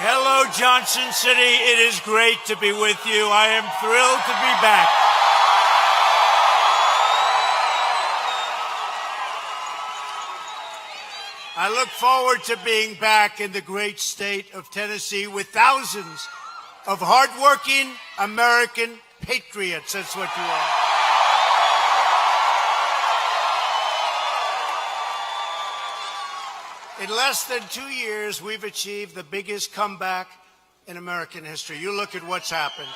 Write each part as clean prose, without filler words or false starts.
Hello, Johnson City. It is great to be with you. I am thrilled to be back. I look forward to being back in the great state of Tennessee with thousands of hardworking American patriots. That's what you are. In less than 2 years, we've achieved the biggest comeback in American history. You look at what's happened.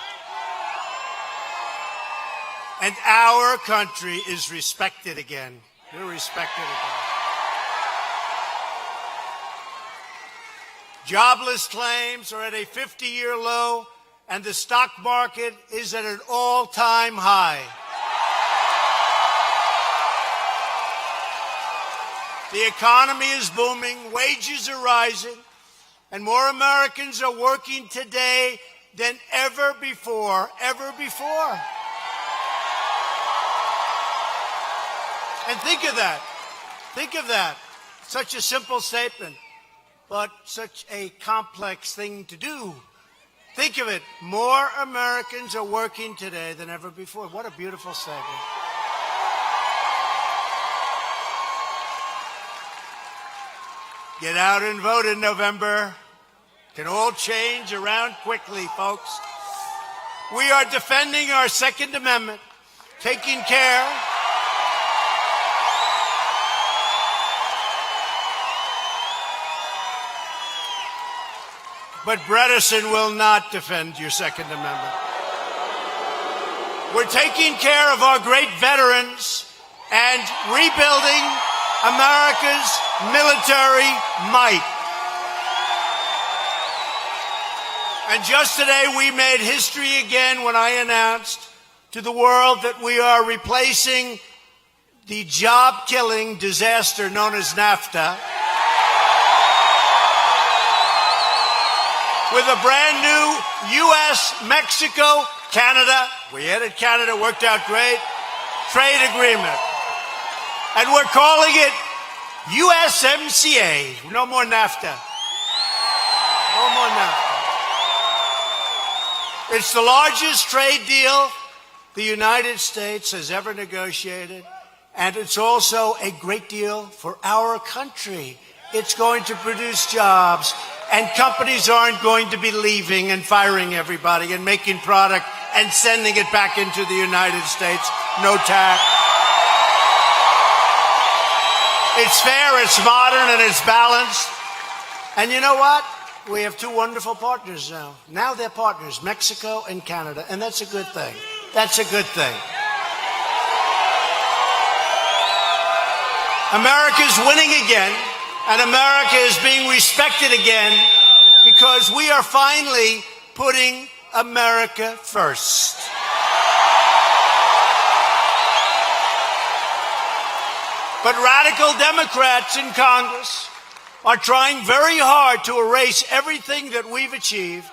And our country is respected again. We're respected again. Jobless claims are at a 50-year low, and the stock market is at an all-time high. The economy is booming, wages are rising, and more Americans are working today than ever before, ever before. And think of that. Think of that. Such a simple statement, but such a complex thing to do. Think of it. More Americans are working today than ever before. What a beautiful statement. Get out and vote in November. Can all change around quickly, folks. We are defending our Second Amendment, taking care but Bredesen will not defend your Second Amendment. We're taking care of our great veterans and rebuilding America's military might. And just today we made history again when I announced to the world that we are replacing the job-killing disaster known as NAFTA with a brand new U.S., Mexico, Canada, we added Canada, worked out great, trade agreement. And we're calling it USMCA. No more NAFTA. No more NAFTA. It's the largest trade deal the United States has ever negotiated, and it's also a great deal for our country. It's going to produce jobs, and companies aren't going to be leaving and firing everybody and making product and sending it back into the United States. No tax. It's fair, it's modern, and it's balanced. And you know what? We have two wonderful partners now. Now they're partners, Mexico and Canada, and that's a good thing. That's a good thing. America's winning again, and America is being respected again because we are finally putting America first. But radical Democrats in Congress are trying very hard to erase everything that we've achieved.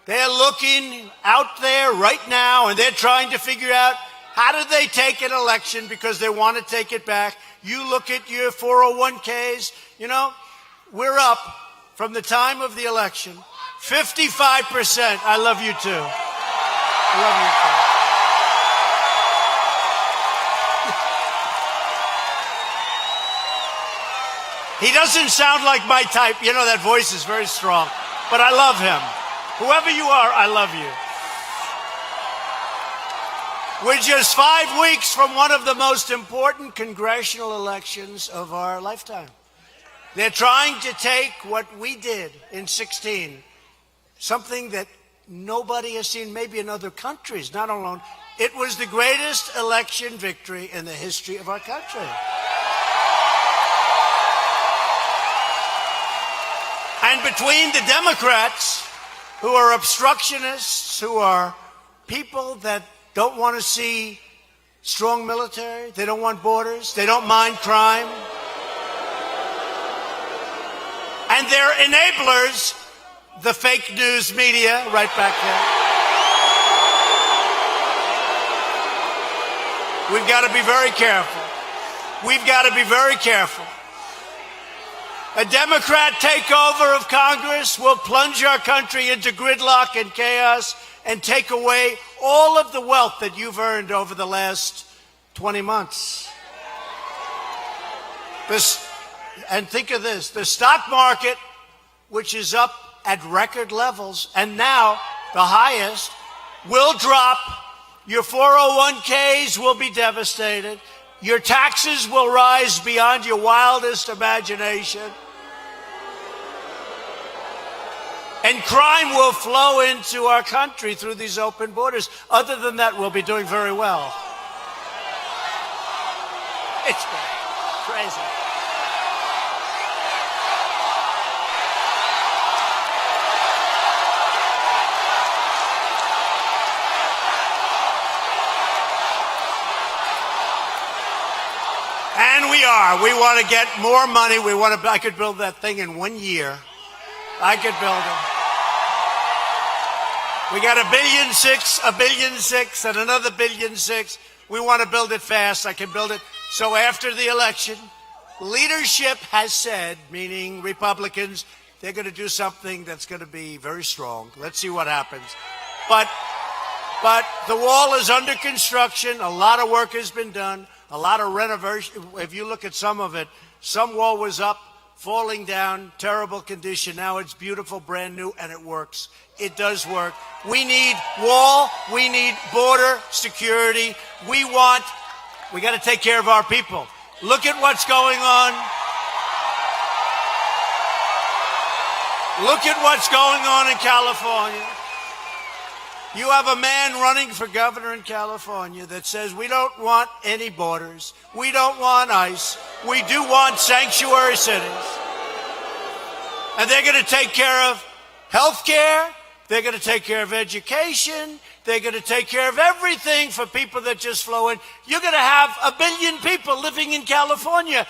They're looking out there right now, and they're trying to figure out how did they take an election because they want to take it back. You look at your 401ks, you know, we're up from the time of the election, 55%. I love you too. I love you too. He doesn't sound like my type. You know, that voice is very strong. But I love him. Whoever you are, I love you. We're just 5 weeks from one of the most important congressional elections of our lifetime. They're trying to take what we did in 2016, something that nobody has seen, maybe in other countries, not alone. It was the greatest election victory in the history of our country. And between the Democrats, who are obstructionists, who are people that don't want to see strong military, they don't want borders, they don't mind crime, and their enablers, the fake news media, right back there. We've got to be very careful. We've got to be very careful. A Democrat takeover of Congress will plunge our country into gridlock and chaos and take away all of the wealth that you've earned over the last 20 months. And think of this, the stock market, which is up at record levels, and now the highest, will drop. Your 401ks will be devastated. Your taxes will rise beyond your wildest imagination. And crime will flow into our country through these open borders. Other than that, we'll be doing very well. It's crazy. And we are. We want to get more money. I could build that thing in 1 year. I could build it. We got $1.6 billion, and another $1.6 billion. We want to build it fast. I can build it. So after the election, leadership has said, meaning Republicans, they're going to do something that's going to be very strong. Let's see what happens. But the wall is under construction. A lot of work has been done. A lot of renovation. If you look at some of it, some wall was up, falling down, terrible condition. Now it's beautiful, brand new, and it works. It does work. We need wall. We need border security. We got to take care of our people. Look at what's going on. Look at what's going on in California. You have a man running for governor in California that says we don't want any borders. We don't want ICE. We do want sanctuary cities. And they're going to take care of health care. They're going to take care of education. They're going to take care of everything for people that just flow in. You're going to have 1 billion people living in California.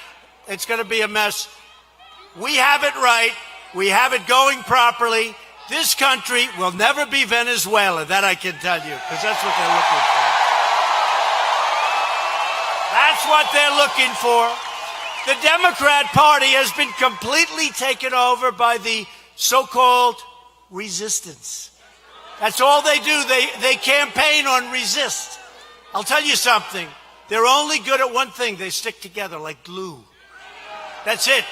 It's going to be a mess. We have it right. We have it going properly. This country will never be Venezuela, that I can tell you, because that's what they're looking for. That's what they're looking for. The Democrat Party has been completely taken over by the so-called resistance. That's all they do. They campaign on resist. I'll tell you something. They're only good at one thing. They stick together like glue. That's it.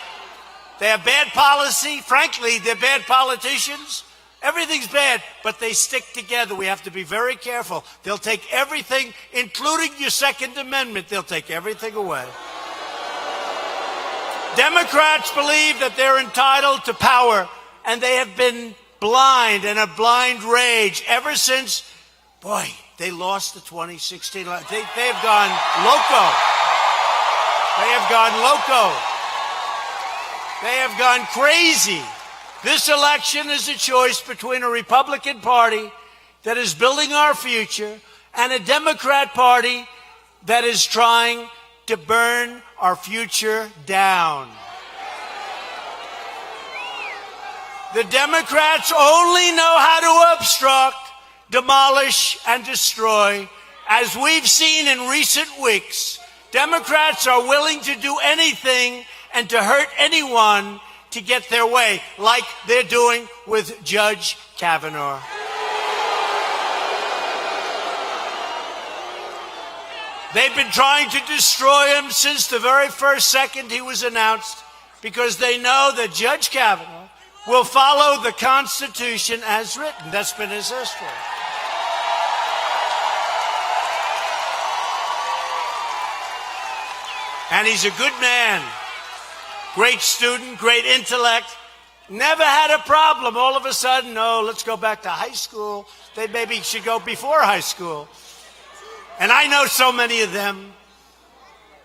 They have bad policy. Frankly, they're bad politicians. Everything's bad, but they stick together. We have to be very careful. They'll take everything, including your Second Amendment. They'll take everything away. Democrats believe that they're entitled to power, and they have been blind in a blind rage ever since, they lost the 2016. They have gone loco. They have gone loco. They have gone crazy. This election is a choice between a Republican Party that is building our future and a Democrat Party that is trying to burn our future down. The Democrats only know how to obstruct, demolish, and destroy. As we've seen in recent weeks, Democrats are willing to do anything and to hurt anyone to get their way, like they're doing with Judge Kavanaugh. They've been trying to destroy him since the very first second he was announced, because they know that Judge Kavanaugh will follow the Constitution as written. That's been his history. And he's a good man. Great student, great intellect, never had a problem. All of a sudden, let's go back to high school. They maybe should go before high school. And I know so many of them.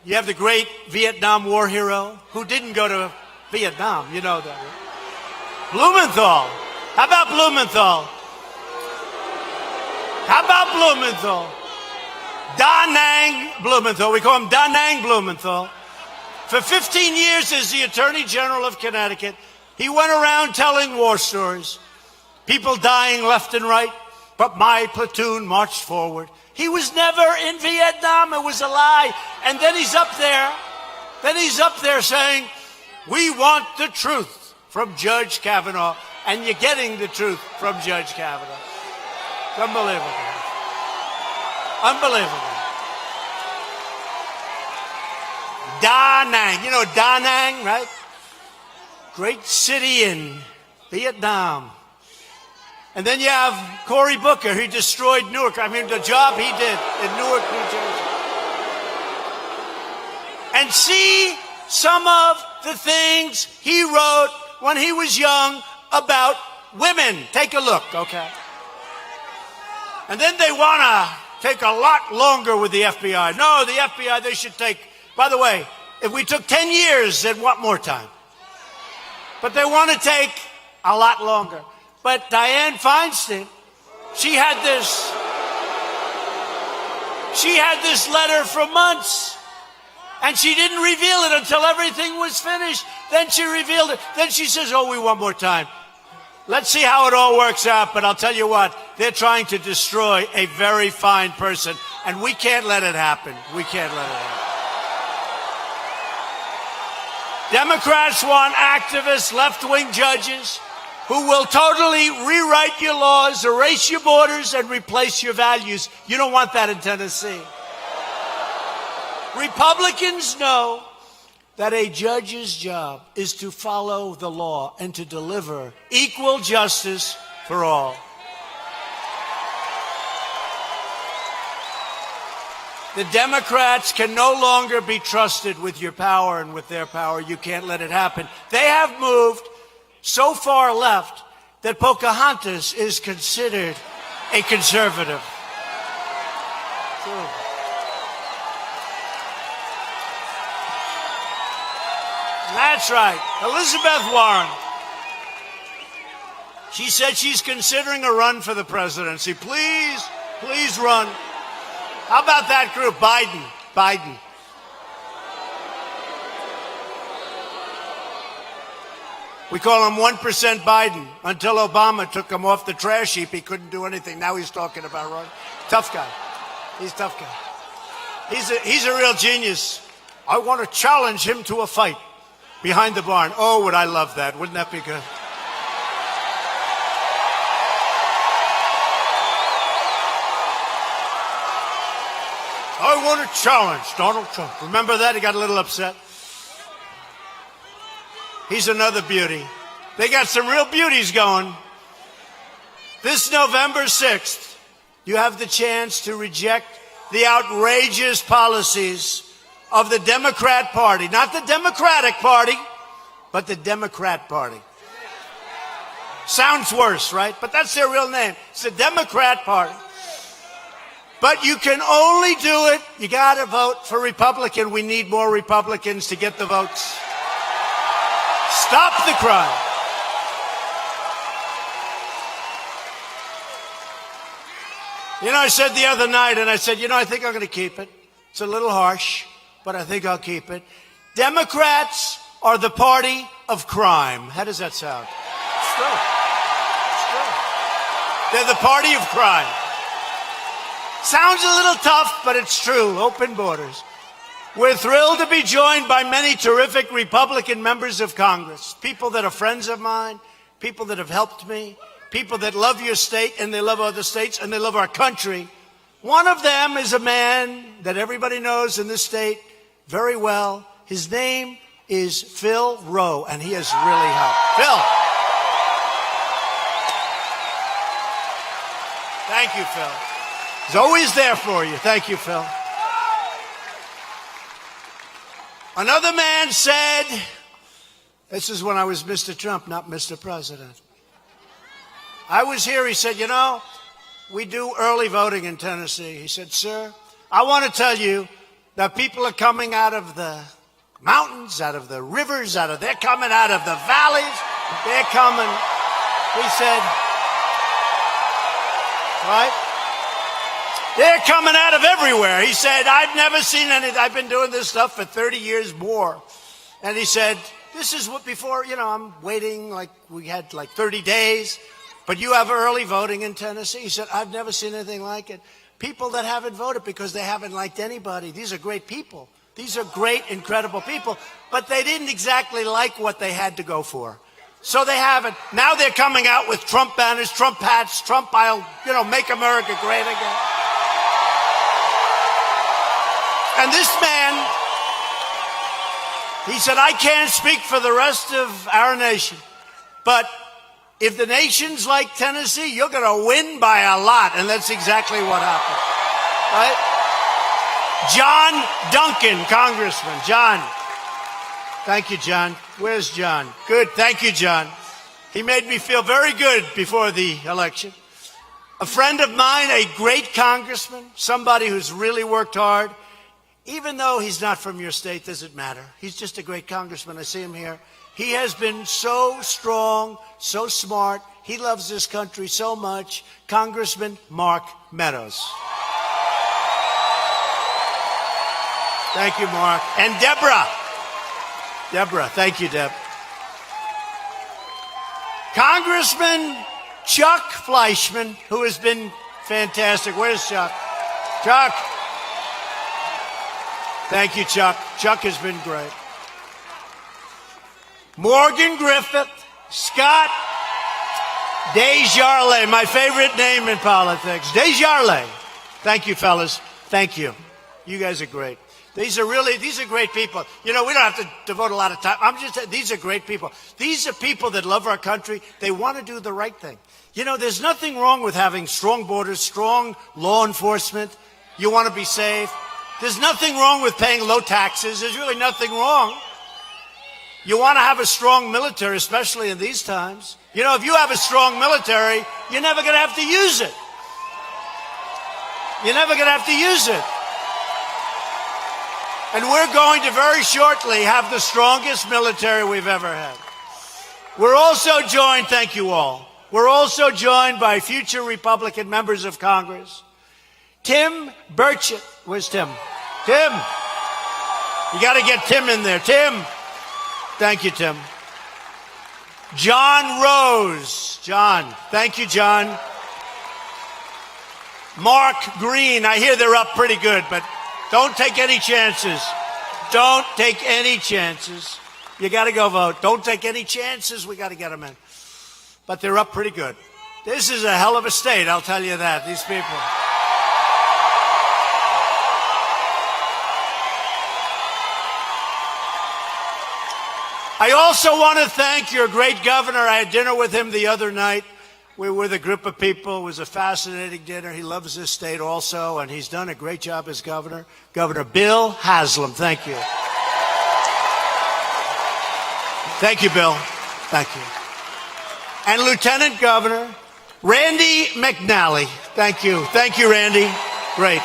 You have the great Vietnam War hero who didn't go to Vietnam. You know that, right? Blumenthal. How about Blumenthal? How about Blumenthal? Da Nang Blumenthal. We call him Da Nang Blumenthal. For 15 years as the Attorney General of Connecticut, he went around telling war stories. People dying left and right, but my platoon marched forward. He was never in Vietnam. It was a lie. And then he's up there saying, We want the truth from Judge Kavanaugh, and you're getting the truth from Judge Kavanaugh. It's unbelievable. Unbelievable. Da Nang. You know Da Nang, right? Great city in Vietnam. And then you have Cory Booker. He destroyed Newark. I mean, the job he did in Newark, New Jersey. And see some of the things he wrote when he was young about women. Take a look, okay? And then they want to take a lot longer with the FBI. No, the FBI, they should take, by the way, if we took 10 years, they'd want more time. But they want to take a lot longer. But Dianne Feinstein, she had this letter for months. And she didn't reveal it until everything was finished. Then she revealed it. Then she says, oh, we want more time. Let's see how it all works out. But I'll tell you what, they're trying to destroy a very fine person. And we can't let it happen. We can't let it happen. Democrats want activists, left-wing judges who will totally rewrite your laws, erase your borders, and replace your values. You don't want that in Tennessee. Republicans know that a judge's job is to follow the law and to deliver equal justice for all. The Democrats can no longer be trusted with your power and with their power. You can't let it happen. They have moved so far left that Pocahontas is considered a conservative. That's right. Elizabeth Warren. She said she's considering a run for the presidency. Please, please run. How about that group? Biden. We call him 1% Biden. Until Obama took him off the trash heap, he couldn't do anything. Now he's talking about running. Tough guy. He's a tough guy. He's a real genius. I want to challenge him to a fight behind the barn. Oh, would I love that. Wouldn't that be good? I want to challenge Donald Trump. Remember that? He got a little upset. He's another beauty. They got some real beauties going. This November 6th, you have the chance to reject the outrageous policies of the Democrat Party. Not the Democratic Party, but the Democrat Party. Sounds worse, right? But that's their real name. It's the Democrat Party. But you can only do it. You got to vote for Republican. We need more Republicans to get the votes. Stop the crime. You know, I said the other night, and I said, I think I'm going to keep it. It's a little harsh, but I think I'll keep it. Democrats are the party of crime. How does that sound? It's true. They're the party of crime. Sounds a little tough, but it's true. Open borders. We're thrilled to be joined by many terrific Republican members of Congress, people that are friends of mine, people that have helped me, people that love your state and they love other states and they love our country. One of them is a man that everybody knows in this state very well. His name is Phil Rowe, and he has really helped. Phil. Thank you, Phil. He's always there for you. Thank you, Phil. Another man said, this is when I was Mr. Trump, not Mr. President. I was here. He said, we do early voting in Tennessee. He said, sir, I want to tell you that people are coming out of the mountains, out of the rivers, they're coming out of the valleys. They're coming. He said, right? They're coming out of everywhere. He said, I've never seen any. I've been doing this stuff for 30 years more. And he said, this is what before, I'm waiting we had 30 days. But you have early voting in Tennessee. He said, I've never seen anything like it. People that haven't voted because they haven't liked anybody. These are great people. These are great, incredible people, but they didn't exactly like what they had to go for. So they haven't. Now they're coming out with Trump banners, Trump hats, Trump, I'll, make America great again. And this man, he said, I can't speak for the rest of our nation, but if the nation's like Tennessee, you're going to win by a lot. And that's exactly what happened. Right? John Duncan, Congressman. John. Thank you, John. Where's John? Good. Thank you, John. He made me feel very good before the election. A friend of mine, a great congressman, somebody who's really worked hard. Even though he's not from your state, doesn't matter. He's just a great congressman. I see him here. He has been so strong, so smart. He loves this country so much. Congressman Mark Meadows. Thank you, Mark. And Deborah. Thank you, Deb. Congressman Chuck Fleischman, who has been fantastic. Where's Chuck? Chuck. Thank you, Chuck. Chuck has been great. Morgan Griffith, Scott Desjardins, my favorite name in politics. Desjardins. Thank you, fellas. Thank you. You guys are great. These are great people. We don't have to devote a lot of time. These are great people. These are people that love our country. They want to do the right thing. There's nothing wrong with having strong borders, strong law enforcement. You want to be safe. There's nothing wrong with paying low taxes. There's really nothing wrong. You want to have a strong military, especially in these times. If you have a strong military, you're never going to have to use it. You're never going to have to use it. And we're going to very shortly have the strongest military we've ever had. We're also joined, thank you all, we're also joined by future Republican members of Congress. Tim Burchett. Where's Tim? Tim. You got to get Tim in there. Tim. Thank you, Tim. John Rose. John. Thank you, John. Mark Green. I hear they're up pretty good, but don't take any chances. Don't take any chances. You got to go vote. Don't take any chances. We got to get them in. But they're up pretty good. This is a hell of a state, I'll tell you that, these people. I also want to thank your great governor. I had dinner with him the other night. We were with a group of people. It was a fascinating dinner. He loves this state also, and he's done a great job as governor. Governor Bill Haslam, thank you. Thank you, Bill. Thank you. And Lieutenant Governor Randy McNally. Thank you. Thank you, Randy. Great.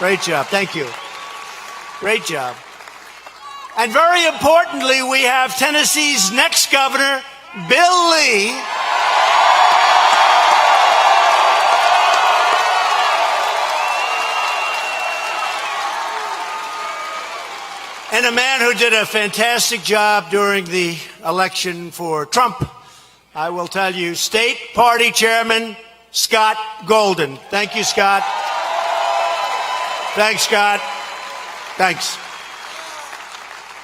Great job. Thank you. Great job. And very importantly, we have Tennessee's next governor, Bill Lee. And a man who did a fantastic job during the election for Trump. I will tell you, State Party Chairman Scott Golden. Thank you, Scott. Thanks, Scott. Thanks.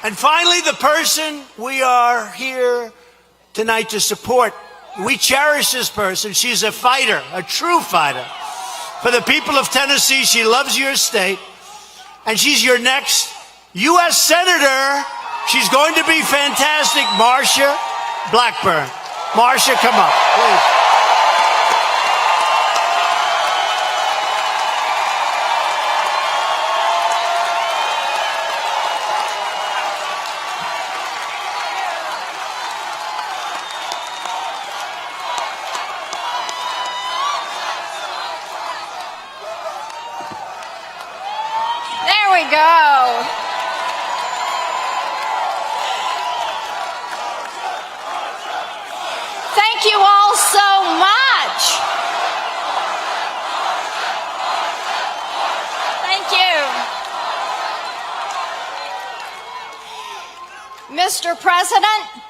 And finally, the person we are here tonight to support. We cherish this person. She's a fighter, a true fighter. For the people of Tennessee, she loves your state. And she's your next U.S. Senator. She's going to be fantastic. Marsha Blackburn. Marsha, come up, please. There we go. Thank you all so much. Thank you. Mr. President,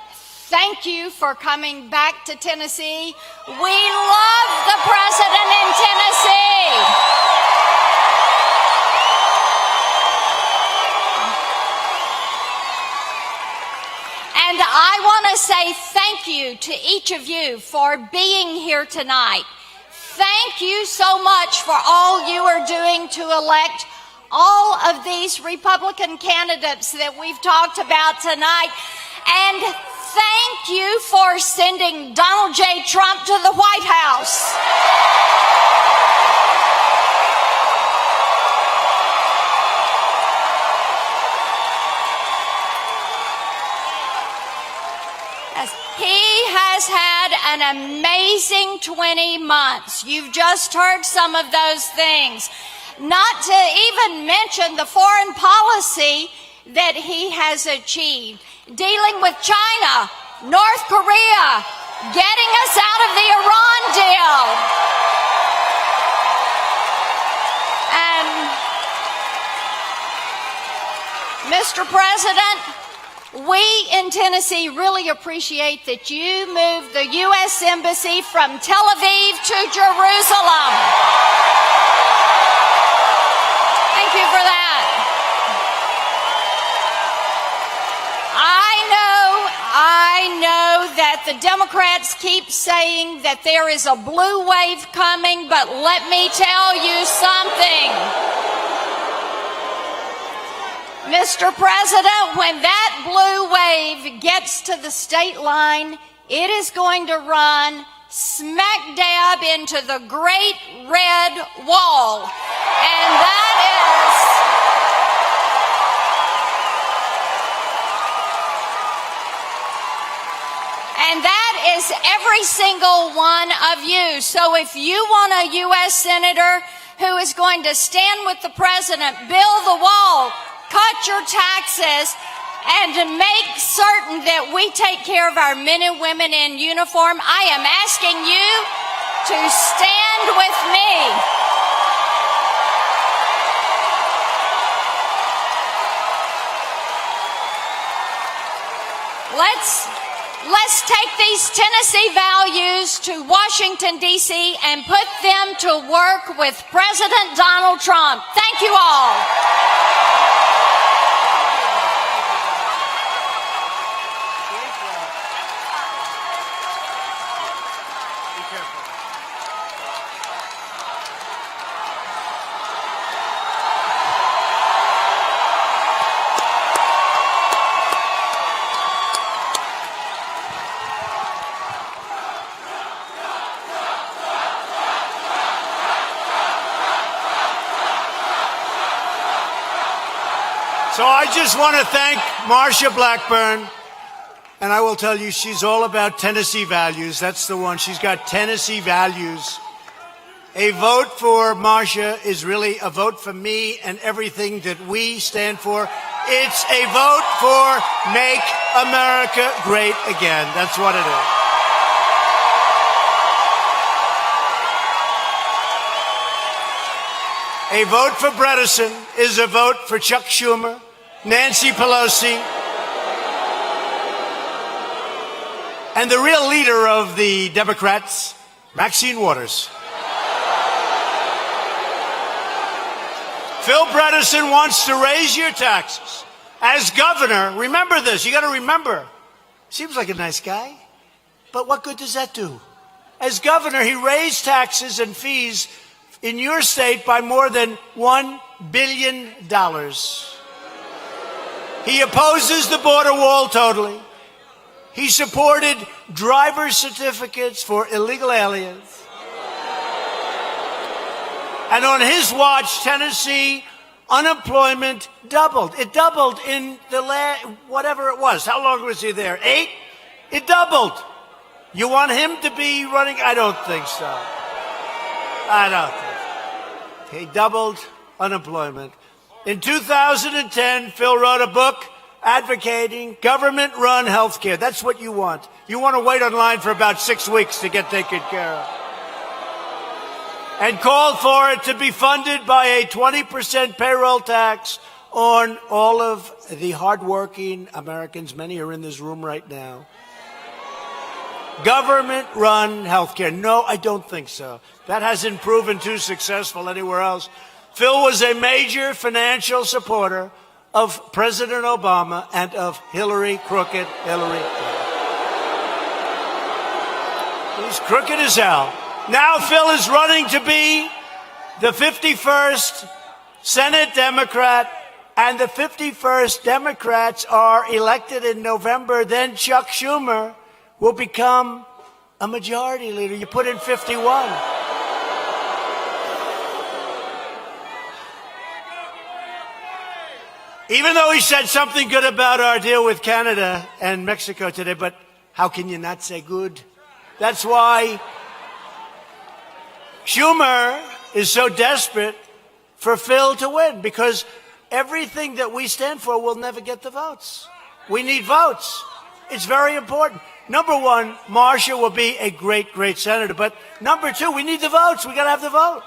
thank you for coming back to Tennessee. We love the president in Tennessee. And I want to say thank you to each of you for being here tonight. Thank you so much for all you are doing to elect all of these Republican candidates that we've talked about tonight. And thank you for sending Donald J. Trump to the White House. He has had an amazing 20 months. You've just heard some of those things. Not to even mention the foreign policy that he has achieved. Dealing with China, North Korea, getting us out of the Iran deal. And Mr. President, we in Tennessee really appreciate that you moved the U.S. Embassy from Tel Aviv to Jerusalem. Thank you for that. I know that the Democrats keep saying that there is a blue wave coming, but let me tell you something. Mr. President, when that blue wave gets to the state line, it is going to run smack dab into the Great Red Wall. And that is every single one of you. So if you want a U.S. Senator who is going to stand with the President, build the wall, cut your taxes, and to make certain that we take care of our men and women in uniform, I am asking you to stand with me. Let's take these Tennessee values to Washington, D.C. and put them to work with President Donald Trump. Thank you all. So I just want to thank Marsha Blackburn, and I will tell you, she's all about Tennessee values. That's the one. She's got Tennessee values. A vote for Marsha is really a vote for me and everything that we stand for. It's a vote for Make America Great Again. That's what it is. A vote for Bredesen is a vote for Chuck Schumer, Nancy Pelosi, and the real leader of the Democrats, Maxine Waters. Phil Bredesen wants to raise your taxes. As governor, remember this, you got to remember, seems like a nice guy, but what good does that do? As governor, he raised taxes and fees in your state by more than $1 billion. He opposes the border wall totally. He supported driver's certificates for illegal aliens. And on his watch, Tennessee unemployment doubled. It doubled in the whatever it was. How long was he there? 8? It doubled. You want him to be running? I don't think so. I don't think so. He doubled unemployment. In 2010, Phil wrote a book advocating government-run health care. That's what you want. You want to wait online for about 6 weeks to get taken care of. And called for it to be funded by a 20% payroll tax on all of the hardworking Americans. Many are in this room right now. Government-run health care. No, I don't think so. That hasn't proven too successful anywhere else. Phil was a major financial supporter of President Obama and of crooked Hillary Clinton. He's crooked as hell. Now Phil is running to be the 51st Senate Democrat, and the 51st Democrats are elected in November. Then Chuck Schumer will become a majority leader. You put in 51. Even though he said something good about our deal with Canada and Mexico today, but how can you not say good? That's why Schumer is so desperate for Phil to win, because everything that we stand for will never get the votes. We need votes. It's very important. Number one, Marcia will be a great, great senator. But number two, we need the votes. We got to have the vote.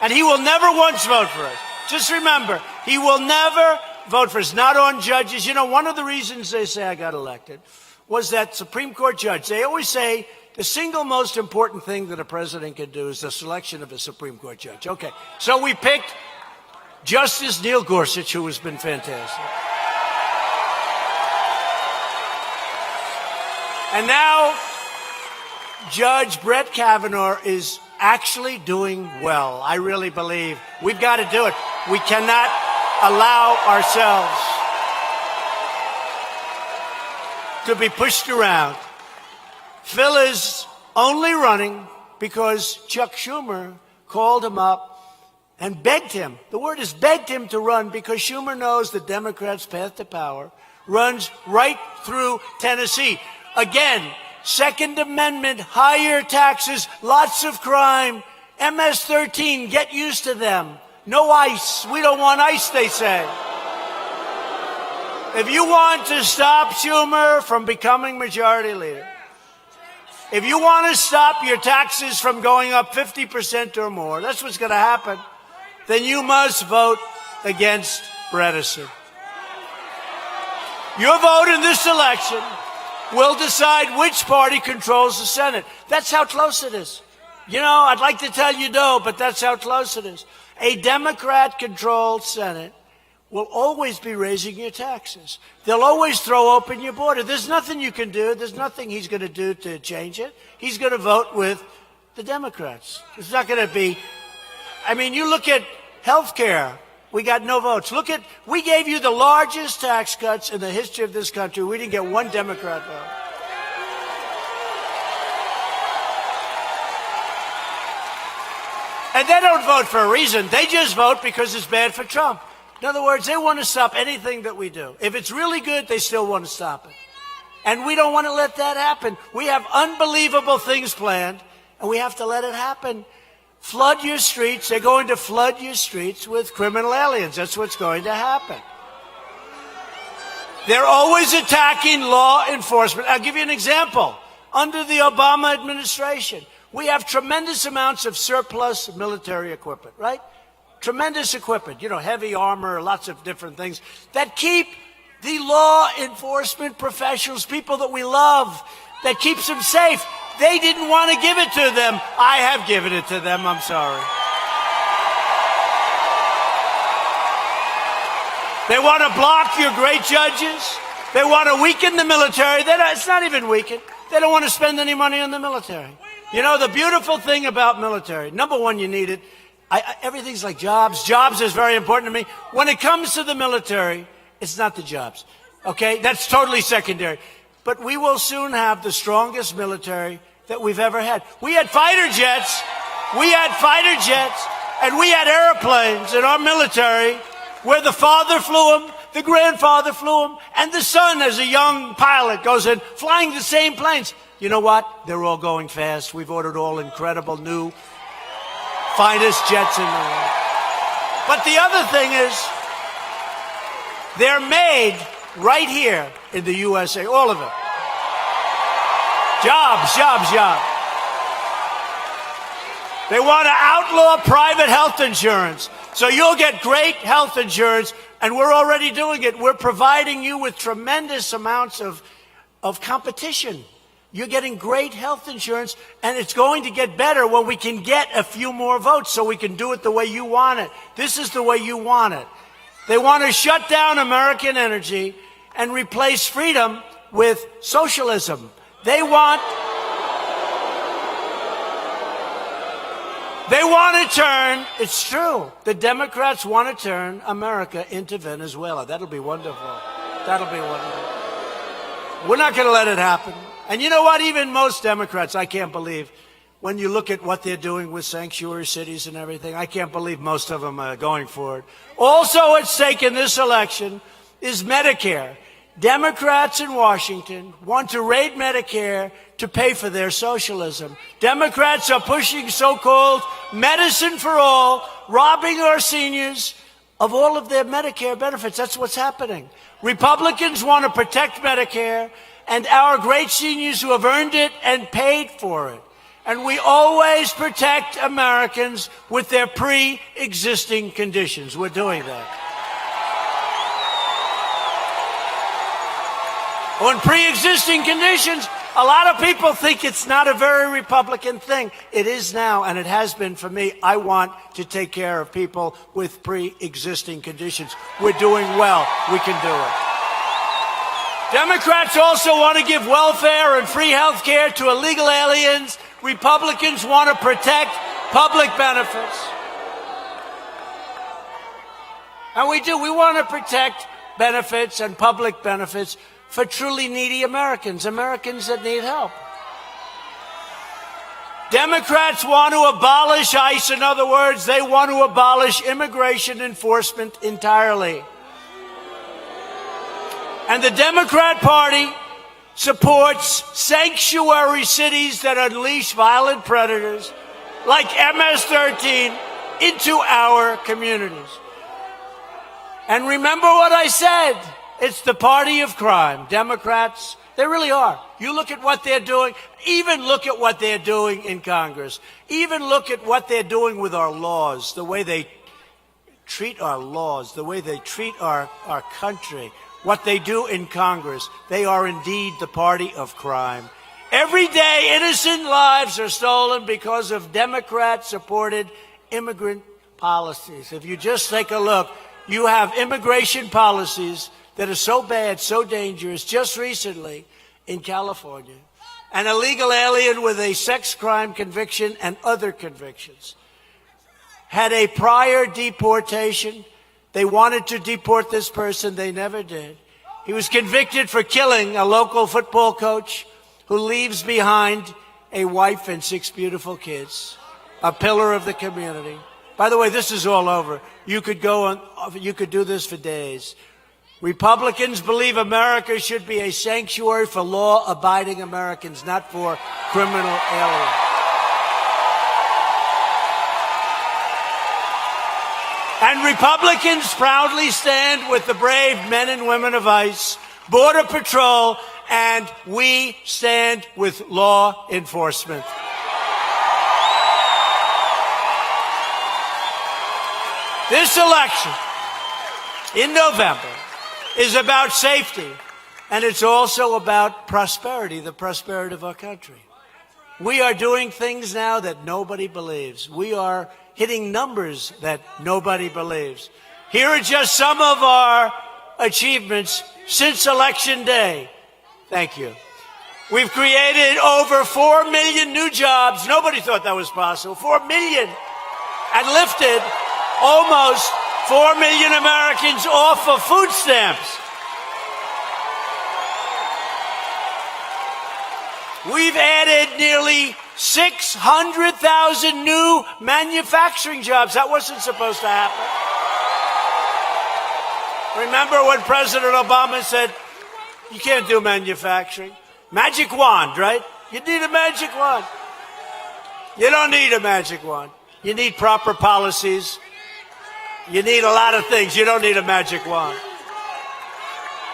And he will never once vote for us. Just remember, he will never vote for us. Not on judges. You know, one of the reasons they say I got elected was that Supreme Court judge. They always say the single most important thing that a president can do is the selection of a Supreme Court judge. Okay, so we picked Justice Neil Gorsuch, who has been fantastic. And now Judge Brett Kavanaugh is actually doing well. I really believe we've got to do it. We cannot allow ourselves to be pushed around. Phil is only running because Chuck Schumer called him up and begged him. The word is begged him to run, because Schumer knows the Democrats' path to power runs right through Tennessee. Again, Second Amendment, higher taxes, lots of crime, MS-13, get used to them. No ICE. We don't want ICE, they say. If you want to stop Schumer from becoming majority leader, if you want to stop your taxes from going up 50% or more, that's what's going to happen, then you must vote against Bredesen. Your vote in this election will decide which party controls the Senate. That's how close it is. You know, I'd like to tell you no, but that's how close it is. A Democrat-controlled Senate will always be raising your taxes. They'll always throw open your border. There's nothing you can do. There's nothing he's going to do to change it. He's going to vote with the Democrats. It's not going to be... I mean, you look at health care. We got no votes. We gave you the largest tax cuts in the history of this country. We didn't get one Democrat vote. And they don't vote for a reason. They just vote because it's bad for Trump. In other words, they want to stop anything that we do. If it's really good, they still want to stop it. And we don't want to let that happen. We have unbelievable things planned, and we have to let it happen. Flood your streets. They're going to flood your streets with criminal aliens. That's what's going to happen. They're always attacking law enforcement. I'll give you an example. Under the Obama administration, we have tremendous amounts of surplus military equipment, right? Tremendous equipment, you know, heavy armor, lots of different things that keep the law enforcement professionals, people that we love, that keeps them safe. They didn't want to give it to them. I have given it to them. I'm sorry. They want to block your great judges. They want to weaken the military. It's not even weaken. They don't want to spend any money on the military. You know, the beautiful thing about military, number one, you need it. Everything's like jobs. Jobs is very important to me. When it comes to the military, it's not the jobs. Okay? That's totally secondary. But we will soon have the strongest military that we've ever had. We had fighter jets. And we had airplanes in our military where the father flew them, the grandfather flew them, and the son, as a young pilot, goes in flying the same planes. You know what? They're all going fast. We've ordered all incredible new finest jets in the world. But the other thing is, they're made right here in the USA, all of it. Jobs. They want to outlaw private health insurance. So you'll get great health insurance, and we're already doing it. We're providing you with tremendous amounts of competition. You're getting great health insurance, and it's going to get better when we can get a few more votes so we can do it the way you want it. This is the way you want it. They want to shut down American energy and replace freedom with socialism. They want to turn, it's true, the Democrats want to turn America into Venezuela. That'll be wonderful. That'll be wonderful. We're not going to let it happen. And you know what? Even most Democrats, I can't believe, when you look at what they're doing with sanctuary cities and everything, I can't believe most of them are going for it. Also at stake in this election is Medicare. Democrats in Washington want to raid Medicare to pay for their socialism. Democrats are pushing so-called medicine for all, robbing our seniors of all of their Medicare benefits. That's what's happening. Republicans want to protect Medicare and our great seniors who have earned it and paid for it. And we always protect Americans with their pre-existing conditions. We're doing that. On pre-existing conditions, a lot of people think it's not a very Republican thing. It is now, and it has been for me. I want to take care of people with pre-existing conditions. We're doing well. We can do it. Democrats also want to give welfare and free health care to illegal aliens. Republicans want to protect public benefits. And we do. We want to protect benefits and public benefits for truly needy Americans, Americans that need help. Democrats want to abolish ICE. In other words, they want to abolish immigration enforcement entirely. And the Democrat Party supports sanctuary cities that unleash violent predators like MS-13 into our communities. And remember what I said. It's the party of crime. Democrats, they really are. You look at what they're doing, even look at what they're doing in Congress. Even look at what they're doing with our laws, the way they treat our laws, the way they treat our country, what they do in Congress. They are indeed the party of crime. Every day, innocent lives are stolen because of Democrat-supported immigrant policies. If you just take a look, you have immigration policies that are so bad, so dangerous. Just recently in California, an illegal alien with a sex crime conviction and other convictions had a prior deportation. They wanted to deport this person. They never did. He was convicted for killing a local football coach who leaves behind a wife and 6 beautiful kids, a pillar of the community. By the way, this is all over. You could go on, you could do this for days. Republicans believe America should be a sanctuary for law-abiding Americans, not for criminal aliens. And Republicans proudly stand with the brave men and women of ICE, Border Patrol, and we stand with law enforcement. This election in November is about safety, and it's also about prosperity, the prosperity of our country. We are doing things now that nobody believes. We are hitting numbers that nobody believes. Here are just some of our achievements since Election Day. Thank you. We've created over 4 million new jobs. Nobody thought that was possible. 4 million. And lifted almost 4 million Americans off of food stamps. We've added nearly 600,000 new manufacturing jobs. That wasn't supposed to happen. Remember when President Obama said, you can't do manufacturing? Magic wand, right? You need a magic wand. You don't need a magic wand. You need proper policies. You need a lot of things. You don't need a magic wand.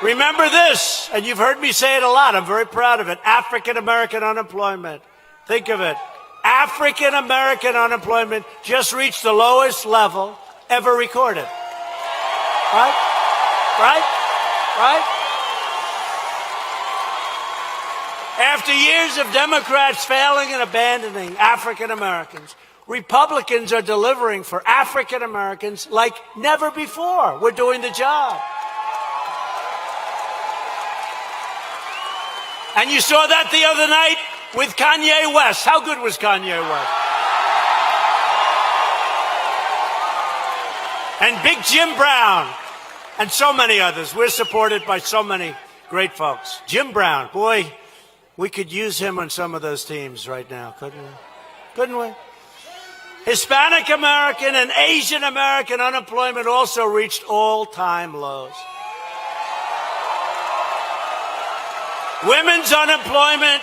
Remember this, and you've heard me say it a lot. I'm very proud of it. African-American unemployment. Think of it. African-American unemployment just reached the lowest level ever recorded. Right? Right? Right? After years of Democrats failing and abandoning African Americans, Republicans are delivering for African Americans like never before. We're doing the job. And you saw that the other night with Kanye West. How good was Kanye West? And Big Jim Brown and so many others. We're supported by so many great folks. Jim Brown, boy, we could use him on some of those teams right now, couldn't we? Couldn't we? Hispanic American and Asian American unemployment also reached all-time lows. Women's unemployment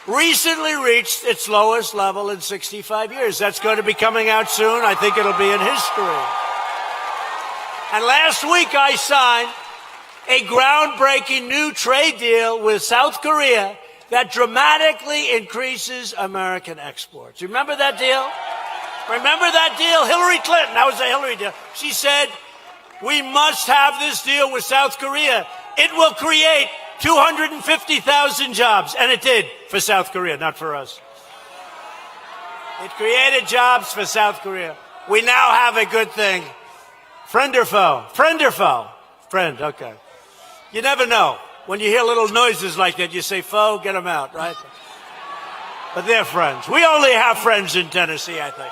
recently reached its lowest level in 65 years. That's going to be coming out soon. I think it'll be in history. And last week I signed a groundbreaking new trade deal with South Korea that dramatically increases American exports. You remember that deal? Remember that deal? Hillary Clinton, that was a Hillary deal. She said, we must have this deal with South Korea. It will create 250,000 jobs. And it did for South Korea, not for us. It created jobs for South Korea. We now have a good thing. Friend or foe? Friend or foe? Friend, okay. You never know. When you hear little noises like that, you say, foe, get them out, right? But they're friends. We only have friends in Tennessee, I think.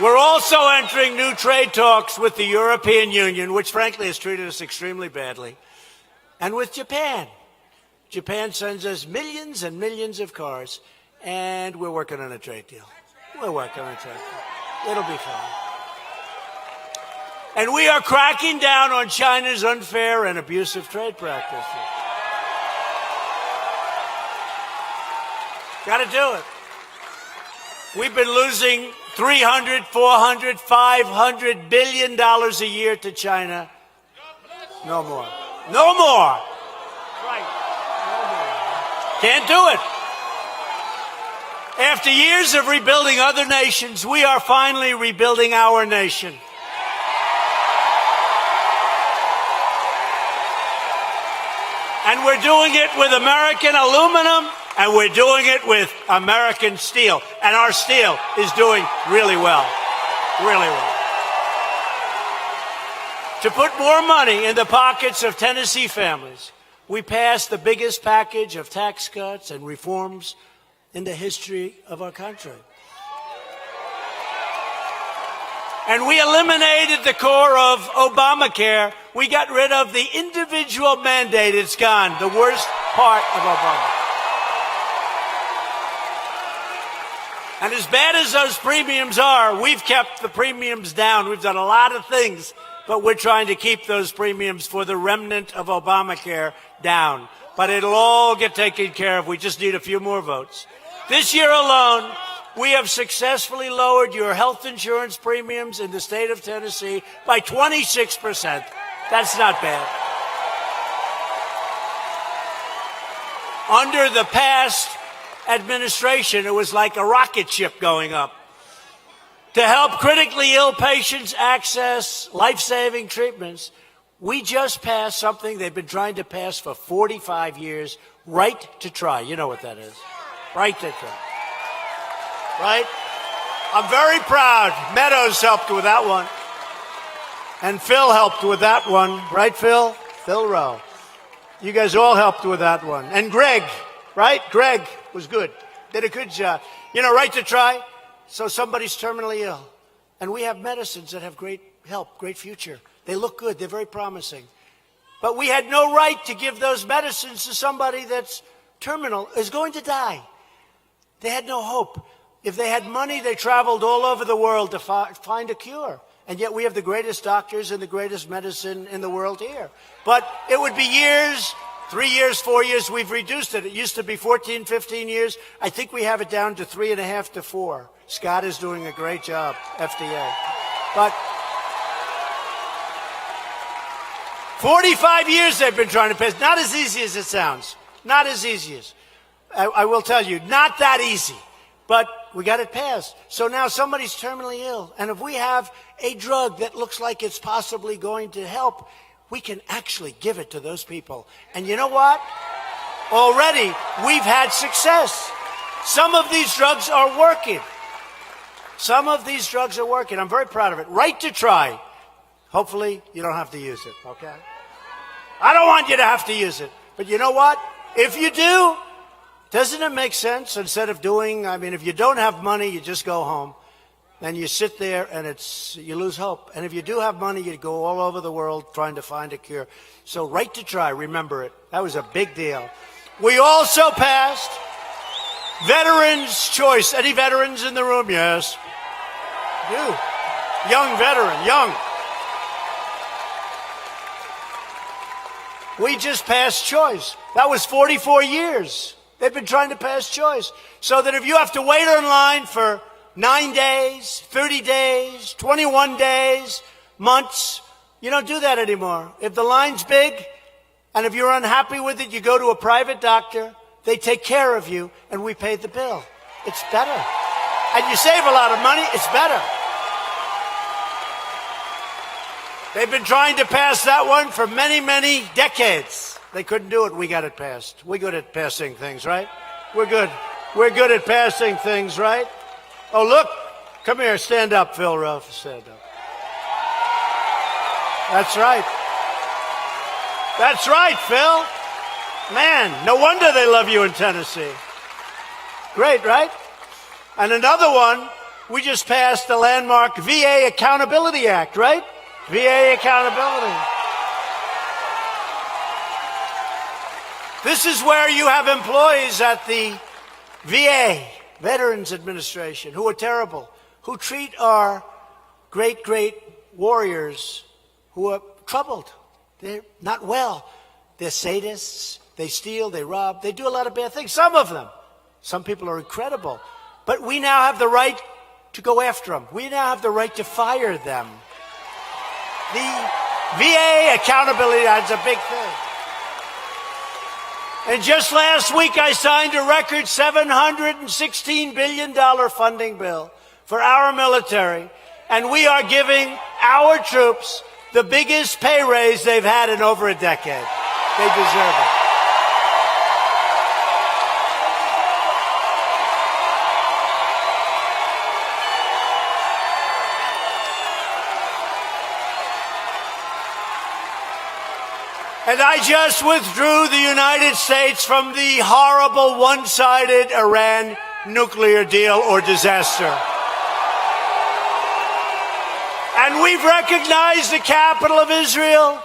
We're also entering new trade talks with the European Union, which frankly has treated us extremely badly, and with Japan. Japan sends us millions and millions of cars, and we're working on a trade deal. We're working on a trade deal. It'll be fine. And we are cracking down on China's unfair and abusive trade practices. Got to do it. We've been losing $300, $400, $500 billion a year to China. No more. No more. Right. No more. Can't do it. After years of rebuilding other nations, we are finally rebuilding our nation. And we're doing it with American aluminum, and we're doing it with American steel. And our steel is doing really well. Really well. To put more money in the pockets of Tennessee families, we passed the biggest package of tax cuts and reforms in the history of our country. And we eliminated the core of Obamacare. We got rid of the individual mandate. It's gone. The worst part of Obama. And as bad as those premiums are, we've kept the premiums down. We've done a lot of things, but we're trying to keep those premiums for the remnant of Obamacare down. But it'll all get taken care of. We just need a few more votes. This year alone, we have successfully lowered your health insurance premiums in the state of Tennessee by 26%. That's not bad. Under the past administration, it was like a rocket ship going up. To help critically ill patients access life-saving treatments, we just passed something they've been trying to pass for 45 years, right to try. You know what that is. Right to try. Right? I'm very proud. Meadows helped with that one. And Phil helped with that one. Right, Phil? Phil Rowe. You guys all helped with that one. And Greg, right? Greg was good. Did a good job. You know, right to try. So somebody's terminally ill. And we have medicines that have great help, great future. They look good. They're very promising. But we had no right to give those medicines to somebody that's terminal, is going to die. They had no hope. If they had money, they traveled all over the world to find a cure. And yet we have the greatest doctors and the greatest medicine in the world here. But it would be years, 3 years, 4 years. We've reduced it. It used to be 14, 15 years. I think we have it down to 3.5 to 4. Scott is doing a great job, FDA. But 45 years they've been trying to pass. Not as easy as it sounds. Not as easy as. I will tell you, not that easy. But we got it passed. So now somebody's terminally ill. And if we have a drug that looks like it's possibly going to help, we can actually give it to those people. And you know what? Already, we've had success. Some of these drugs are working. Some of these drugs are working. I'm very proud of it. Right to try. Hopefully, you don't have to use it, okay? I don't want you to have to use it. But you know what? If you do, doesn't it make sense instead of doing, if you don't have money, you just go home. And you sit there and you lose hope. And if you do have money, you go all over the world trying to find a cure. So right to try, remember it. That was a big deal. We also passed Veterans' Choice. Any veterans in the room? Yes. You. Young veteran, young. We just passed Choice. That was 44 years. They've been trying to pass Choice. So that if you have to wait online for 9 days, 30 days, 21 days, months, you don't do that anymore. If the line's big and if you're unhappy with it, you go to a private doctor, they take care of you, and we pay the bill. It's better. And you save a lot of money, it's better. They've been trying to pass that one for many, many decades. They couldn't do it. We got it passed. We're good at passing things, right? We're good. We're good at passing things, right? Oh, look. Come here. Stand up, Phil Ruff. Stand up. That's right. That's right, Phil. Man, no wonder they love you in Tennessee. Great, right? And another one, we just passed the landmark VA Accountability Act, right? VA accountability. This is where you have employees at the VA, Veterans Administration, who are terrible, who treat our great, great warriors who are troubled. They're not well. They're sadists. They steal. They rob. They do a lot of bad things. Some of them. Some people are incredible. But we now have the right to go after them. We now have the right to fire them. The VA accountability, that's a big thing. And just last week, I signed a record $716 billion funding bill for our military. And we are giving our troops the biggest pay raise they've had in over a decade. They deserve it. And I just withdrew the United States from the horrible one-sided Iran nuclear deal or disaster. And we've recognized the capital of Israel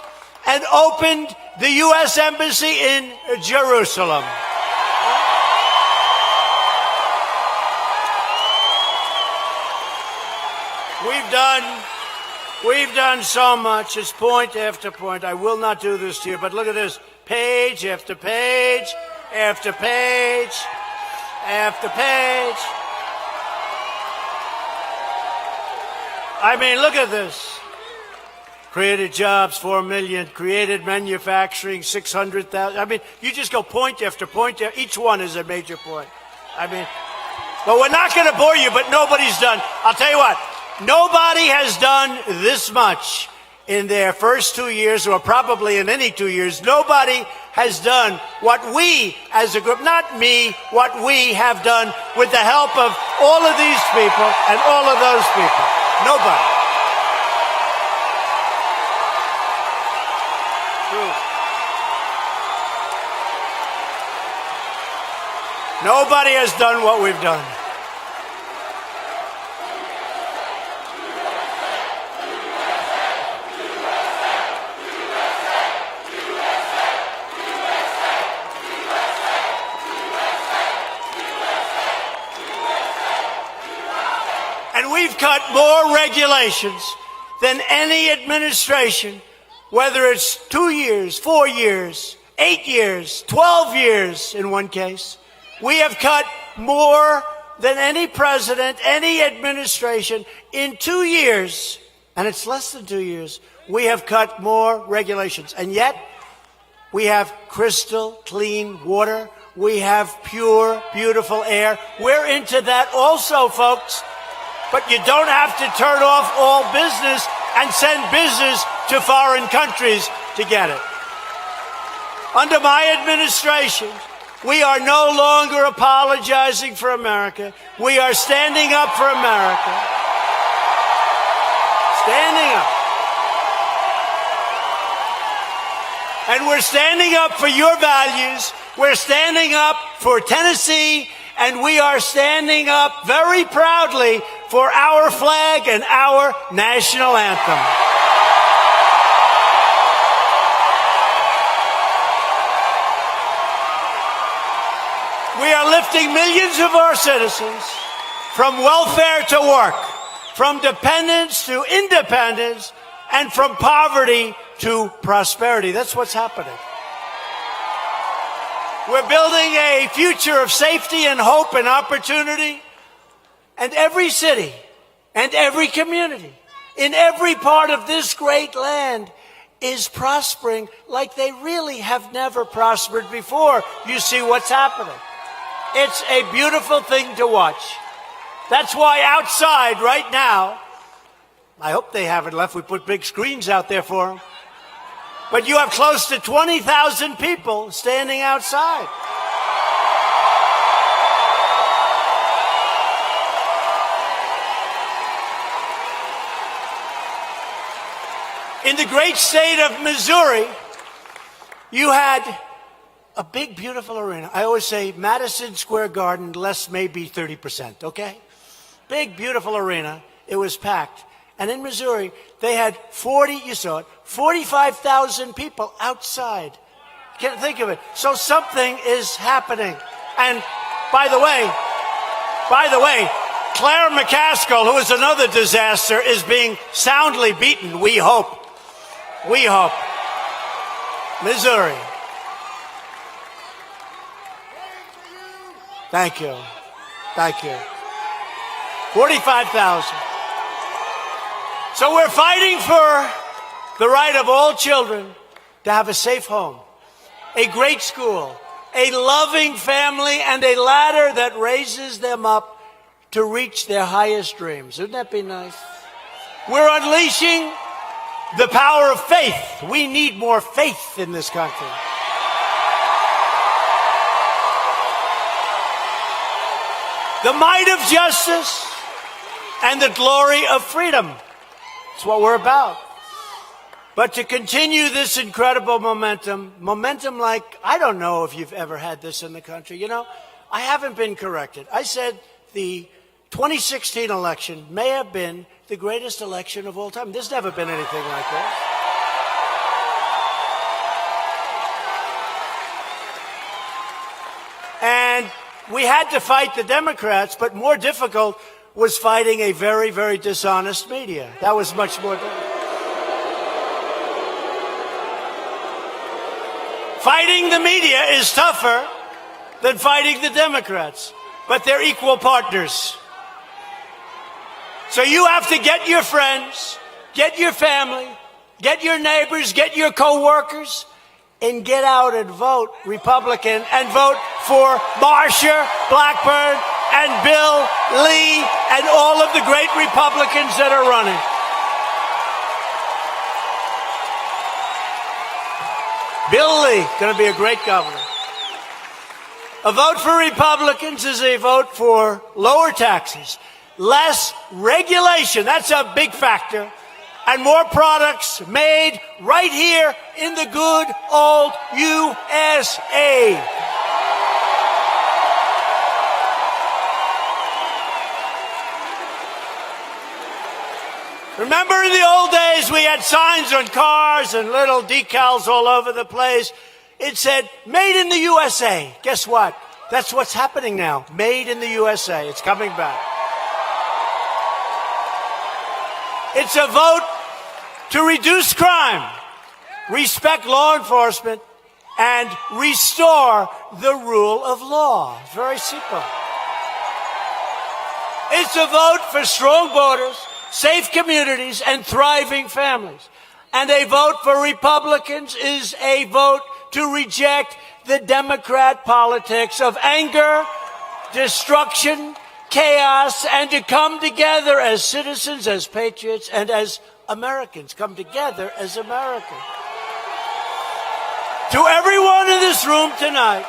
and opened the U.S. Embassy in Jerusalem. We've done so much. It's point after point. I will not do this to you, but look at this. Page after page after page after page. I mean, look at this. Created jobs, 4 million. Created manufacturing, 600,000. I mean, you just go point after point. Each one is a major point. But we're not going to bore you, but nobody's done. I'll tell you what. Nobody has done this much in their first 2 years, or probably in any 2 years. Nobody has done what we as a group, not me, what we have done with the help of all of these people and all of those people. Nobody. Nobody has done what we've done. We've cut more regulations than any administration, whether it's 2 years, 4 years, 8 years, 12 years in one case. We have cut more than any president, any administration in 2 years, and it's less than 2 years. We have cut more regulations, and yet we have crystal clean water. We have pure, beautiful air. We're into that also, folks. But you don't have to turn off all business and send business to foreign countries. to get it. Under my administration, we are no longer apologizing for America. We are standing up for America. Standing up. And we're standing up for your values. We're standing up for Tennessee, and we are standing up very proudly for our flag and our national anthem. We are lifting millions of our citizens from welfare to work, from dependence to independence, and from poverty to prosperity. That's what's happening. We're building a future of safety and hope and opportunity. And every city and every community in every part of this great land is prospering like they really have never prospered before. You see what's happening. It's a beautiful thing to watch. That's why outside right now, I hope they haven't left. We put big screens out there for them. But you have close to 20,000 people standing outside. In the great state of Missouri, you had a big, beautiful arena. I always say Madison Square Garden, less maybe 30%, okay? Big, beautiful arena. It was packed. And in Missouri, they had 45,000 people outside. Can't think of it. So something is happening. And by the way, Claire McCaskill, who is another disaster, is being soundly beaten, we hope. We hope. Missouri. Thank you. Thank you. 45,000. So we're fighting for the right of all children to have a safe home, a great school, a loving family, and a ladder that raises them up to reach their highest dreams. Wouldn't that be nice? We're unleashing the power of faith. We need more faith in this country. The might of justice and the glory of freedom. That's what we're about. But to continue this incredible momentum like, I don't know if you've ever had this in the country. You know, I haven't been corrected. I said the 2016 election may have been the greatest election of all time. There's never been anything like this. And we had to fight the Democrats, but more difficult was fighting a very, very dishonest media. That was much more difficult. Fighting the media is tougher than fighting the Democrats, but they're equal partners. So you have to get your friends, get your family, get your neighbors, get your co-workers, and get out and vote Republican and vote for Marsha Blackburn and Bill Lee and all of the great Republicans that are running. Bill Lee, going to be a great governor. A vote for Republicans is a vote for lower taxes, less regulation, that's a big factor, and more products made right here in the good old USA. Remember in the old days we had signs on cars and little decals all over the place. It said, made in the USA. Guess what? That's what's happening now. Made in the USA. It's coming back. It's a vote to reduce crime, respect law enforcement, and restore the rule of law. It's very simple. It's a vote for strong borders, safe communities, and thriving families. And a vote for Republicans is a vote to reject the Democrat politics of anger, destruction, chaos, and to come together as citizens, as patriots, and as Americans. Come together as Americans. To everyone in this room tonight,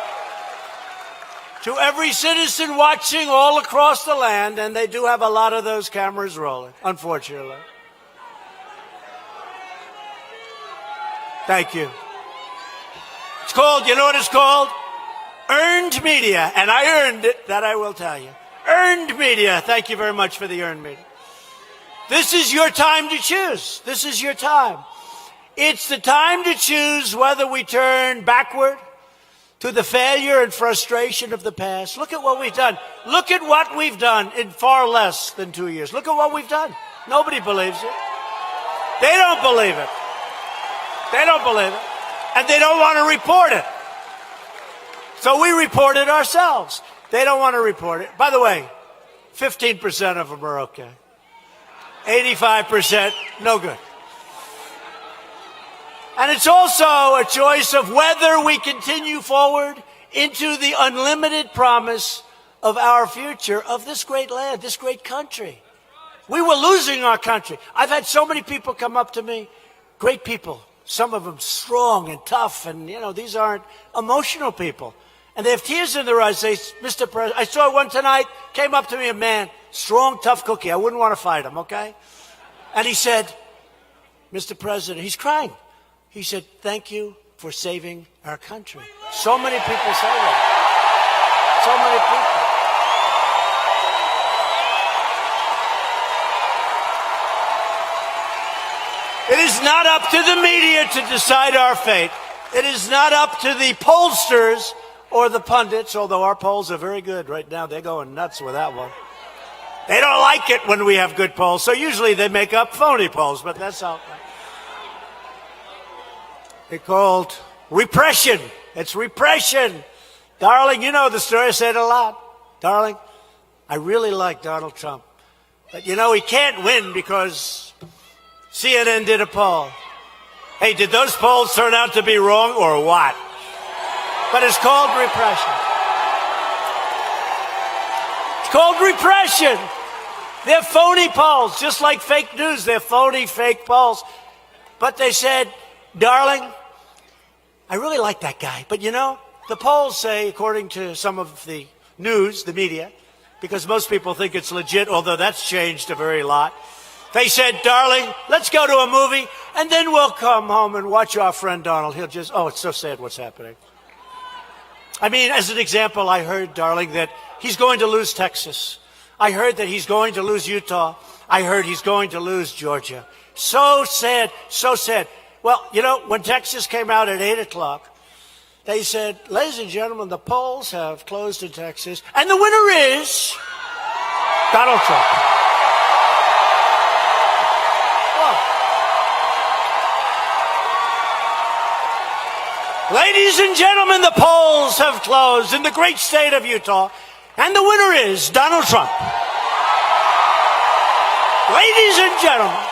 to every citizen watching all across the land, and they do have a lot of those cameras rolling, unfortunately. Thank you. It's called, you know what it's called? Earned media, and I earned it, that I will tell you. Earned media. Thank you very much for the earned media. This is your time to choose. This is your time. It's the time to choose whether we turn backward to the failure and frustration of the past. Look at what we've done. Look at what we've done in far less than 2 years. Look at what we've done. Nobody believes it. They don't believe it. They don't believe it. And they don't want to report it. So we report it ourselves. They don't want to report it. By the way, 15% of them are okay. 85%, no good. And it's also a choice of whether we continue forward into the unlimited promise of our future of this great land, this great country. We were losing our country. I've had so many people come up to me, great people, some of them strong and tough, and, you know, these aren't emotional people. And they have tears in their eyes. They say, Mr. President, I saw one tonight, came up to me, a man, strong, tough cookie. I wouldn't want to fight him, okay? And he said, Mr. President, he's crying. He said, thank you for saving our country. So many people say that. So many people. It is not up to the media to decide our fate. It is not up to the pollsters or the pundits, although our polls are very good right now. They're going nuts with that one. They don't like it when we have good polls, so usually they make up phony polls, but that's all. It's called repression. It's repression. Darling, you know the story. I say it a lot. Darling, I really like Donald Trump. But, you know, he can't win because CNN did a poll. Hey, did those polls turn out to be wrong or what? But it's called repression. It's called repression. They're phony polls, just like fake news. They're phony, fake polls. But they said, darling, I really like that guy. But, you know, the polls say, according to some of the news, the media, because most people think it's legit, although that's changed a very lot. They said, darling, let's go to a movie, and then we'll come home and watch our friend Donald. He'll just, oh, it's so sad what's happening. I mean, as an example, I heard, darling, that he's going to lose Texas. I heard that he's going to lose Utah. I heard he's going to lose Georgia. So sad, so sad. Well, you know, when Texas came out at 8 o'clock, they said, ladies and gentlemen, the polls have closed in Texas, and the winner is Donald Trump. Ladies and gentlemen, the polls have closed in the great state of Utah, and the winner is Donald Trump. Ladies and gentlemen,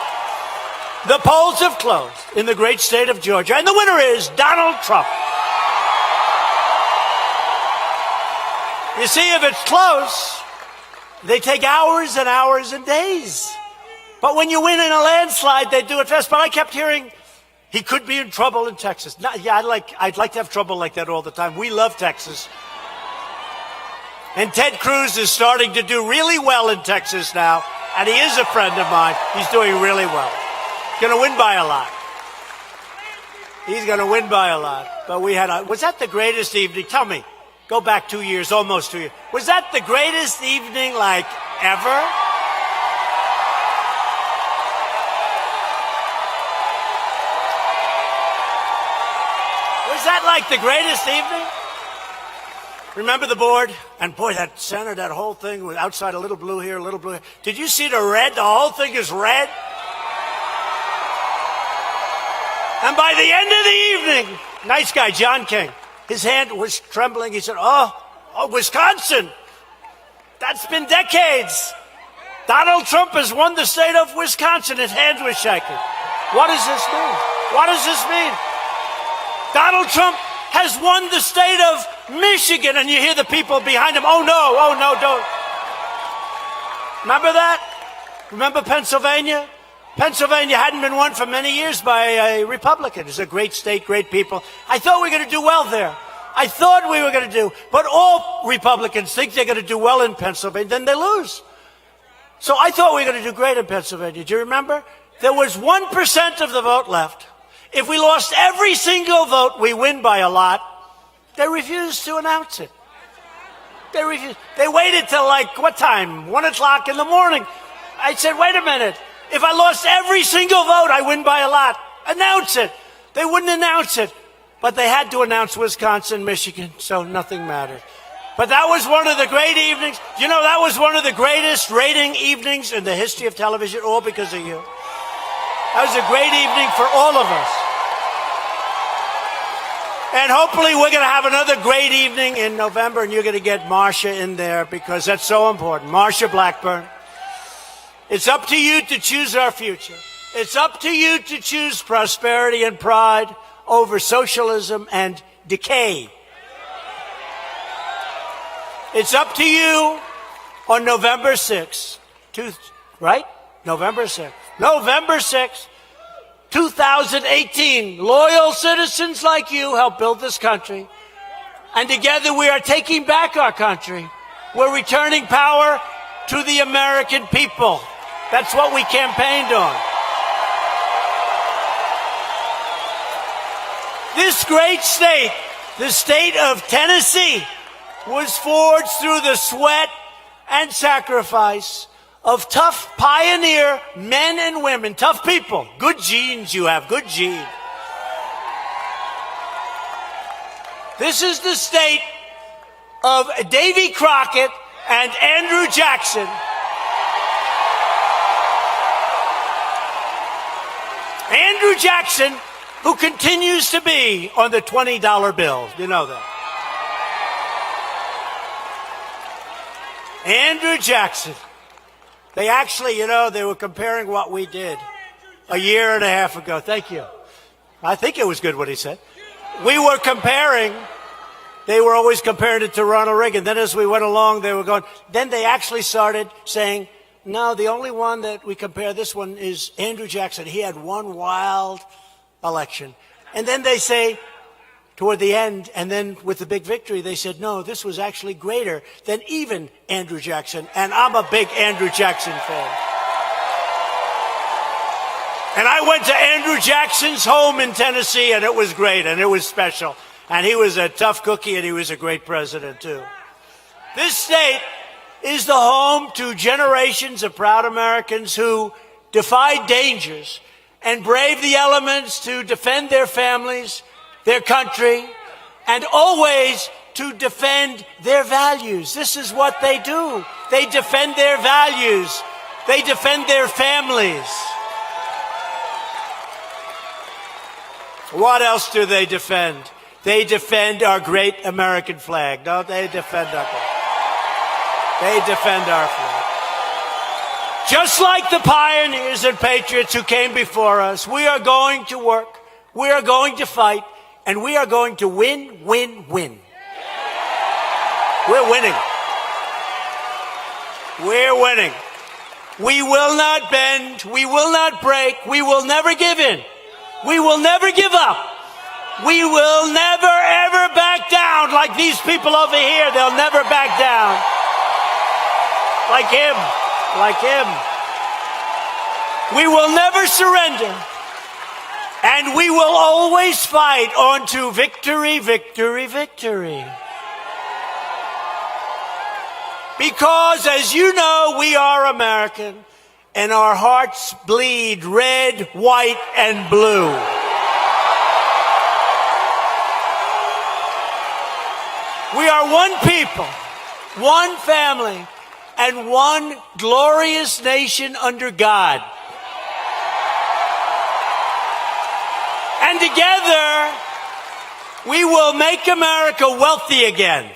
the polls have closed in the great state of Georgia, and the winner is Donald Trump. You see, if it's close, they take hours and hours and days. But when you win in a landslide, they do it fast. But I kept hearing he could be in trouble in Texas. Yeah, I'd like to have trouble like that all the time. We love Texas. And Ted Cruz is starting to do really well in Texas now. And he is a friend of mine. He's doing really well. Going to win by a lot. He's going to win by a lot. But was that the greatest evening? Tell me. Go back 2 years, almost 2 years. Was that the greatest evening like ever? Was that like the greatest evening? Remember the board? And boy, that center, that whole thing was outside, a little blue here, a little blue here. Did you see the red? The whole thing is red. And by the end of the evening, nice guy, John King, his hand was trembling. He said, oh, Wisconsin. That's been decades. Donald Trump has won the state of Wisconsin. His hand was shaking. What does this mean? What does this mean? Donald Trump has won the state of Michigan, and you hear the people behind him, oh no, don't. Remember that? Remember Pennsylvania? Pennsylvania hadn't been won for many years by a Republican. It's a great state, great people. I thought we were going to do well there. I thought we were going to do, but all Republicans think they're going to do well in Pennsylvania, then they lose. So I thought we were going to do great in Pennsylvania. Do you remember? There was 1% of the vote left. If we lost every single vote, we win by a lot. They refused to announce it. They refused. They waited till like, what time? 1 o'clock in the morning. I said, wait a minute. If I lost every single vote, I win by a lot. Announce it. They wouldn't announce it. But they had to announce Wisconsin, Michigan, so nothing mattered. But that was one of the great evenings. You know, that was one of the greatest rating evenings in the history of television, all because of you. That was a great evening for all of us. And hopefully we're going to have another great evening in November, and you're going to get Marsha in there because that's so important. Marsha Blackburn. It's up to you to choose our future. It's up to you to choose prosperity and pride over socialism and decay. It's up to you on November 6th, right? November 6th. November 6th, 2018. Loyal citizens like you help build this country. And together we are taking back our country. We're returning power to the American people. That's what we campaigned on. This great state, the state of Tennessee, was forged through the sweat and sacrifice of tough pioneer men and women, tough people. Good genes you have, good genes. This is the state of Davy Crockett and Andrew Jackson. Andrew Jackson, who continues to be on the $20 bill. You know that. Andrew Jackson. They actually, they were comparing what we did a year and a half ago. Thank you. I think it was good what he said. We were comparing, they were always comparing it to Ronald Reagan. Then as we went along, they were going, then they actually started saying, no, the only one that we compare this one is Andrew Jackson. He had one wild election. And then they say, toward the end, and then with the big victory, they said, no, this was actually greater than even Andrew Jackson. And I'm a big Andrew Jackson fan. And I went to Andrew Jackson's home in Tennessee, and it was great, and it was special. And he was a tough cookie, and he was a great president, too. This state is the home to generations of proud Americans who defied dangers and braved the elements to defend their families, their country, and always to defend their values. This is what they do. They defend their values. They defend their families. What else do they defend? They defend our great American flag. Don't they defend our flag? They defend our flag. Just like the pioneers and patriots who came before us, we are going to work, we are going to fight, and we are going to win, win, win. We're winning. We're winning. We will not bend. We will not break. We will never give in. We will never give up. We will never, ever back down like these people over here. They'll never back down. Like him. Like him. We will never surrender. And we will always fight on to victory, victory, victory. Because, as you know, we are American, and our hearts bleed red, white, and blue. We are one people, one family, and one glorious nation under God. And together, we will make America wealthy again.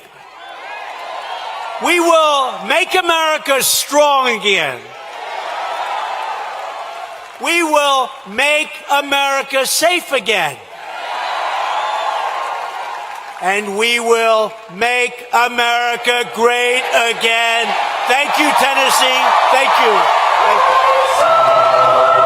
We will make America strong again. We will make America safe again. And we will make America great again. Thank you, Tennessee. Thank you. Thank you.